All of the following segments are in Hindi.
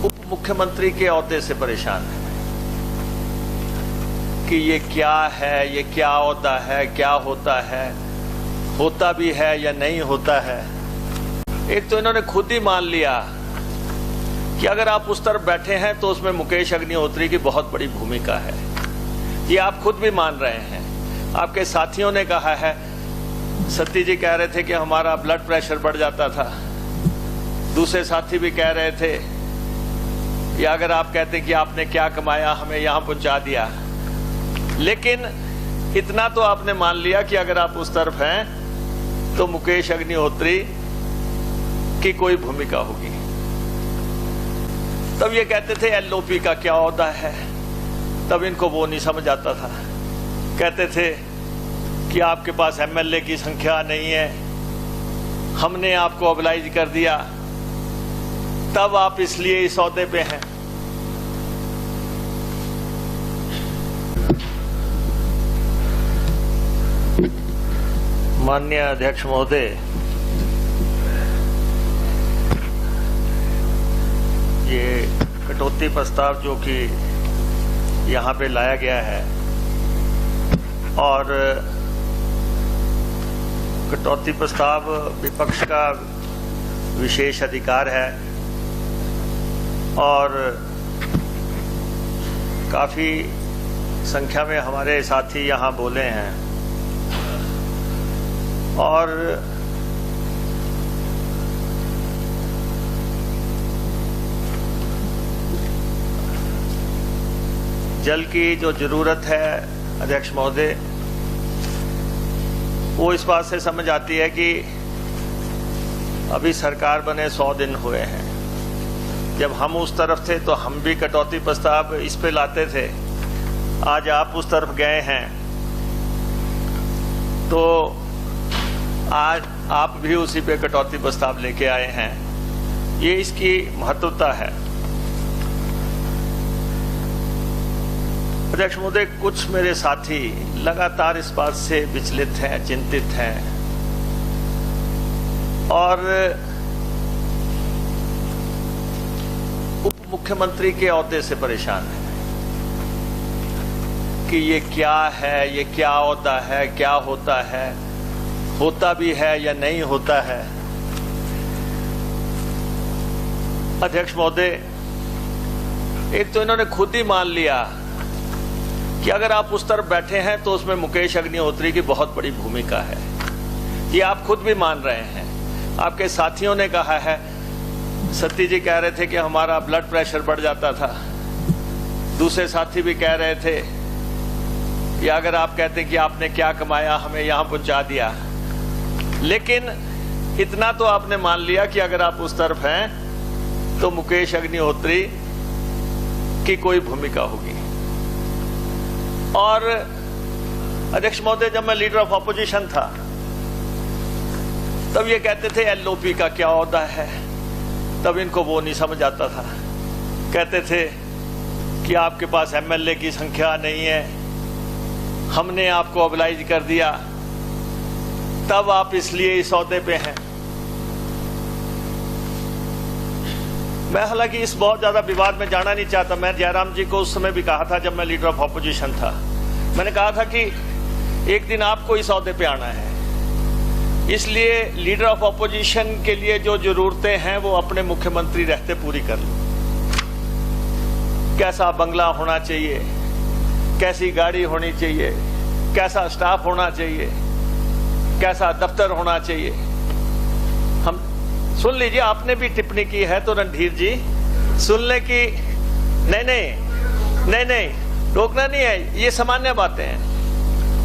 उप मुख्यमंत्री के ओहदे से परेशान है कि ये क्या है, ये क्या ओहदा है, क्या होता भी है या नहीं होता है। एक तो इन्होंने खुद ही मान लिया कि अगर आप उस तरफ बैठे हैं तो उसमें मुकेश अग्निहोत्री की बहुत बड़ी भूमिका है। ये आप खुद भी मान रहे हैं। आपके साथियों ने कहा है, सत्ती जी कह रहे थे कि हमारा ब्लड प्रेशर बढ़ जाता था, दूसरे साथी भी कह रहे थे कि अगर आप कहते कि आपने क्या कमाया, हमें यहां पहुंचा दिया। लेकिन इतना तो आपने मान लिया कि अगर आप उस तरफ हैं तो मुकेश अग्निहोत्री की कोई भूमिका होगी। तब ये कहते थे एलओपी का क्या ओहदा है, तब इनको वो नहीं समझ आता था। कहते थे कि आपके पास एमएलए की संख्या नहीं है, हमने आपको ऑबलाइज कर दिया, तब आप इसलिए इस ओहदे पे हैं। माननीय अध्यक्ष महोदय, ये कटौती प्रस्ताव जो कि यहाँ पे लाया गया है, और कटौती प्रस्ताव विपक्ष का विशेष अधिकार है और काफी संख्या में हमारे साथी यहाँ बोले हैं और जल की जो जरूरत है अध्यक्ष महोदय, वो इस बात से समझ आती है कि अभी सरकार बने 100 दिन हुए हैं। जब हम उस तरफ थे तो हम भी कटौती प्रस्ताव इस पे लाते थे। आज आप उस तरफ गए हैं तो आज आप भी उसी पे कटौती प्रस्ताव लेके आए हैं। ये इसकी महत्वता है। अध्यक्ष महोदय, कुछ मेरे साथी लगातार इस बात से विचलित हैं, चिंतित हैं और उप मुख्यमंत्री के ओहदे से परेशान हैं कि ये क्या है, ये क्या ओहदा है, क्या होता भी है या नहीं होता है। अध्यक्ष महोदय, एक तो इन्होंने खुद ही मान लिया कि अगर आप उस तरफ बैठे हैं तो उसमें मुकेश अग्निहोत्री की बहुत बड़ी भूमिका है। ये आप खुद भी मान रहे हैं। आपके साथियों ने कहा है, सत्ती जी कह रहे थे कि हमारा ब्लड प्रेशर बढ़ जाता था, दूसरे साथी भी कह रहे थे कि अगर आप कहते कि आपने क्या कमाया, हमें यहां पहुंचा दिया। लेकिन इतना तो आपने मान लिया कि अगर आप उस तरफ हैं तो मुकेश अग्निहोत्री की कोई भूमिका होगी। और अध्यक्ष महोदय, जब मैं लीडर ऑफ ऑपोजिशन था तब ये कहते थे एलओपी का क्या ओहदा है, तब इनको वो नहीं समझ आता था। कहते थे कि आपके पास एमएलए की संख्या नहीं है, हमने आपको ऑबलाइज कर दिया, तब आप इसलिए इस ओहदे पे हैं। मैं हालांकि इस बहुत ज्यादा विवाद में जाना नहीं चाहता। मैं जयराम जी को उस समय भी कहा था, जब मैं लीडर ऑफ ऑपोजिशन था, मैंने कहा था कि एक दिन आपको इस ओहदे पे आना है, इसलिए लीडर ऑफ ऑपोजिशन के लिए जो जरूरतें हैं वो अपने मुख्यमंत्री रहते पूरी कर लो। कैसा बंगला होना चाहिए, कैसी गाड़ी होनी चाहिए, कैसा स्टाफ होना चाहिए, कैसा दफ्तर होना चाहिए। हम सुन लीजिए, आपने भी टिप्पणी की है तो रणधीर जी सुनने की। नहीं, रोकना नहीं है, ये सामान्य बातें हैं।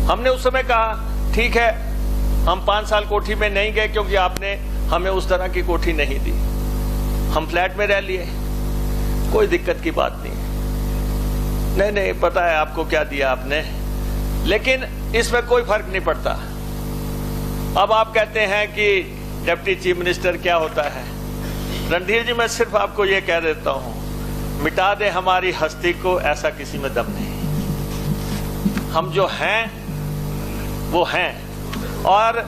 हमने उस समय कहा ठीक है, हम 5 साल कोठी में नहीं गए क्योंकि आपने हमें उस तरह की कोठी नहीं दी, हम फ्लैट में रह लिए, कोई दिक्कत की बात नहीं। नहीं, पता है आपको क्या दिया आपने, लेकिन इसमें कोई फर्क नहीं पड़ता। अब आप कहते हैं कि डिप्टी चीफ मिनिस्टर क्या होता है। रणधीर जी, मैं सिर्फ आपको ये कह देता हूं, मिटा दे हमारी हस्ती को, ऐसा किसी में दम नहीं। हम जो हैं वो हैं और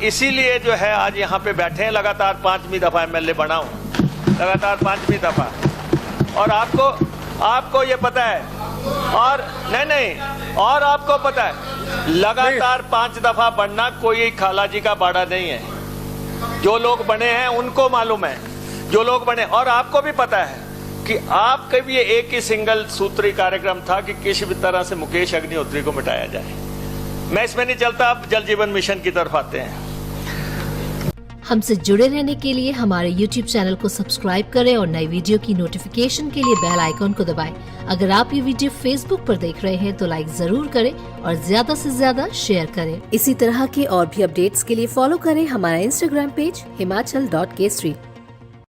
इसीलिए जो है आज यहाँ पे बैठे हैं। लगातार 5वीं दफा एमएलए बना हूं, लगातार 5वीं दफा। और आपको ये पता है, और नहीं, और आपको पता है लगातार 5 दफा बनना कोई खाला जी का बाड़ा नहीं है। जो लोग बने हैं उनको मालूम है, जो लोग बने, और आपको भी पता है कि आपके भी एक ही सिंगल सूत्री कार्यक्रम था कि किसी भी तरह से मुकेश अग्निहोत्री को मिटाया जाए। मैं इसमें नहीं चलता, अब जल जीवन मिशन की तरफ आते हैं। हमसे जुड़े रहने के लिए हमारे YouTube चैनल को सब्सक्राइब करें और नई वीडियो की नोटिफिकेशन के लिए बेल आइकॉन को दबाएं। अगर आप ये वीडियो Facebook पर देख रहे हैं तो लाइक जरूर करें और ज्यादा से ज्यादा शेयर करें। इसी तरह के और भी अपडेट्स के लिए फॉलो करें हमारा Instagram पेज himachal.kesri।